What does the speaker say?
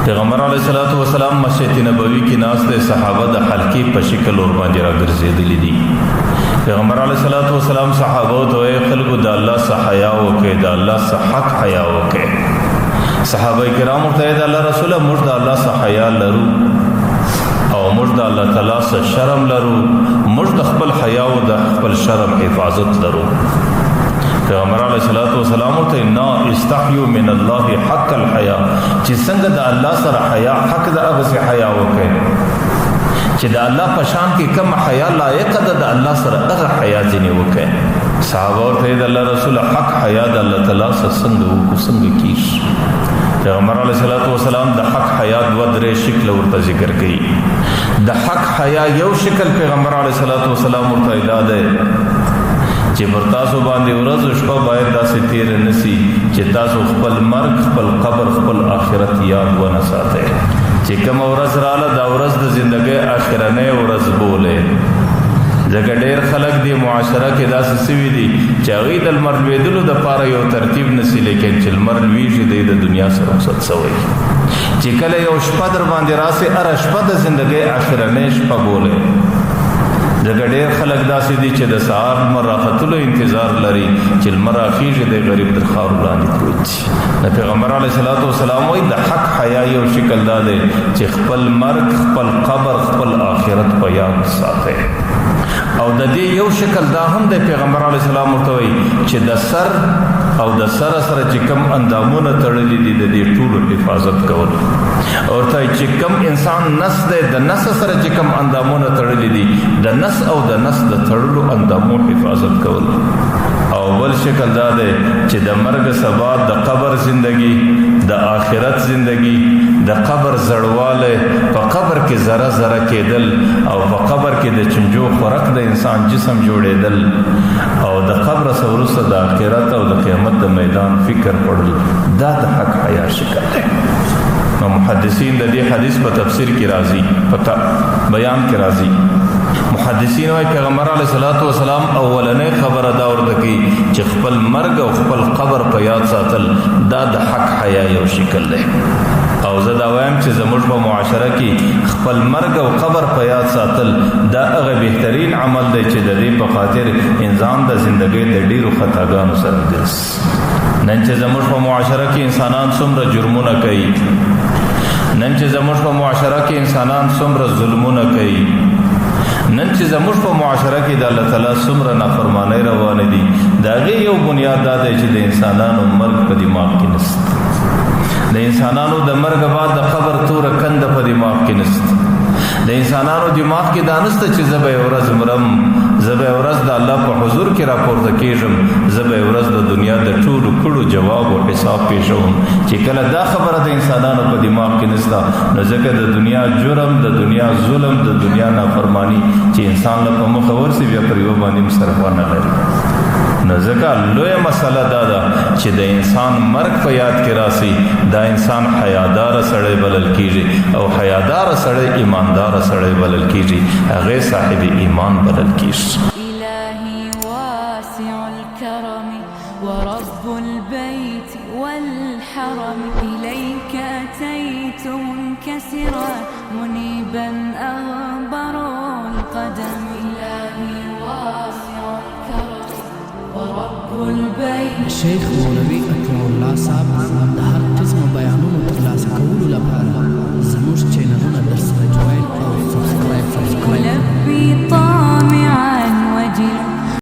پیغمبر علیہ الصلوۃ والسلام مسجد نبوی کې ناس د صحابه د حلقې په شکل اور باندې راګرځېدلي دي. پیغمبر علیہ الصلوۃ والسلام صحابه ته خلکو د الله څخه حیا وکړي، د الله څخه حق حیا وکړي. صحابه کرام ته د الله رسول موږ د الله څخه حیا لرو او موږ د الله تعالی څخه شرم لرو، موږ د خپل حیا او د خپل شرم حفاظت لرو. پیغمبر علیہ الصلوۃ والسلام ته نا استحیوا من الله حق الحیا، چې څنګه د الله سره حیا حق د هغه سره حیا وکړي چې د الله په شان کې کوم حیا لایق ده د الله سره هغه حیا ځنی وکړي. صحابه ته د الله رسول حق حیا د الله تعالی سره څنګه کیږي. پیغمبر علیہ الصلوۃ والسلام د حق حیا د درې شکل ورته ذکر کړي. د حق حیا یو شکل پیغمبر علیہ الصلوۃ والسلام ورته اعلان دی چې پر تاسو باندې ورځ او شپه باید داسې تیر نسی چې تاسو خپل مرګ، خپل قبر، خپل آخرت یاد ونه ساتئ. چې کوم ورځ رااله دا ورځ د ژوندۍ آخرنۍ ورځ بولئ. ځکه ډېر خلک دی معاشره کې داسې سوي دي چې هغوی د لمر لوېدلو دپاره یو ترتیب نسی، لیکن چې لمر لوېږي دی د دنیا سره رخصت سوی. چې کله یو شپه در باندې راسي هره شپه د ژوندۍ آخرنۍ شپه بولئ. ځکه ډېر خلک داسې دي چې د سهار لمر راختلو انتظار لري چې لمر راخیږي د غریب تر خاورو لاندې پروت دي. د پیغمبر علیه الصلوۃ والسلام وایي د حق حیا یو شکل دا دی چې خپل مرګ، خپل قبر، خپل آخرت په یاد ساتئ. او د دې یو شکل دا هم د پیغمبر علیه السلام ورته وایي چې د سر او د سره سره چې کم اندامونه تړلي دي د دې ټولو حفاظت کول. ورته چې کم انسان نس دی د نس سره چې کم اندامونه تړلي دي د نس او د نس د تړلو اندامو حفاظت کول. او بل شکل دا دی چې د مرګ سبا د قبر زندگی، د آخرت زندگی، د قبر زړواله، په قبر کې ذره ذره کېدل او په قبر کې د چنجو خورک د انسان جسم جوړېدل او د قبر سورسته د آخرت او د قیامت د میدان فکر پړل، دا د حق حیا شکل دی. نو محدثین د دې حدیث په تفسیر کې راځي، په بیان کې راځي. محدثین وايي پیغمبر علیه الصلوۃ والسلام اولنې خبره دا ورته کوي چې خپل مرګ او خپل قبر په یاد ساتل دا د حق حیا یو شکل دی. او زه دا وایم چې زموږ په معاشره کې خپل مرګ او قبر په یاد ساتل دا هغه بهترین عمل دی چې د دې په خاطر انسان د ژوندۍ د ډیرو خطاګانو سره درس. نن چې زموږ په معاشره کې انسانان څومره جرمونه کوي، نن چې زموږ په معاشره کې انسانان څومره ظلمونه کوي، نن چې زموږ په معاشره کې د الله تعالی څومره نافرمانۍ روانې دي، د هغې یو بنیاد دا دی چې د انسانانو مرګ په دماغ کې نشته. د انسانانو د مرګ بعد د قبر توره کنده په دماغ کې نشته. د انسانانو دماغ کې دا نشته چې زه به یو ورځ مرم، زه به یو ورځ د الله په حضور کې راپورته کېږم، زه به یو ورځ د دنیا د ټولو کړو جواب او حساب پیښوم. چې کله دا خبره د انسانانو په دماغ کې نشته نو ځکه د دنیا جرم، د دنیا ظلم، د دنیا نافرمانی چې انسان له په مخه ورسي بیا پر یو باندې مصرفه نه لري. نو ځکه لویه مسله دا ده چې د انسان مرګ په یاد کې راسي دا انسان حیادار سړی بلل کیږي او حیادار سړی ایماندار سړی بلل کیږي، هغه صاحب ایمان بلل کیږي. إلهي واسع الكرم ورب البيت والحرم إليك أتيت منكسرا منيبا أغبر القدم. إلهي واسع الكرم ورب البيت. شیخ مولوی اکرم الله صاحب د هر قسم بیانونو ترلاسه کولو لپاره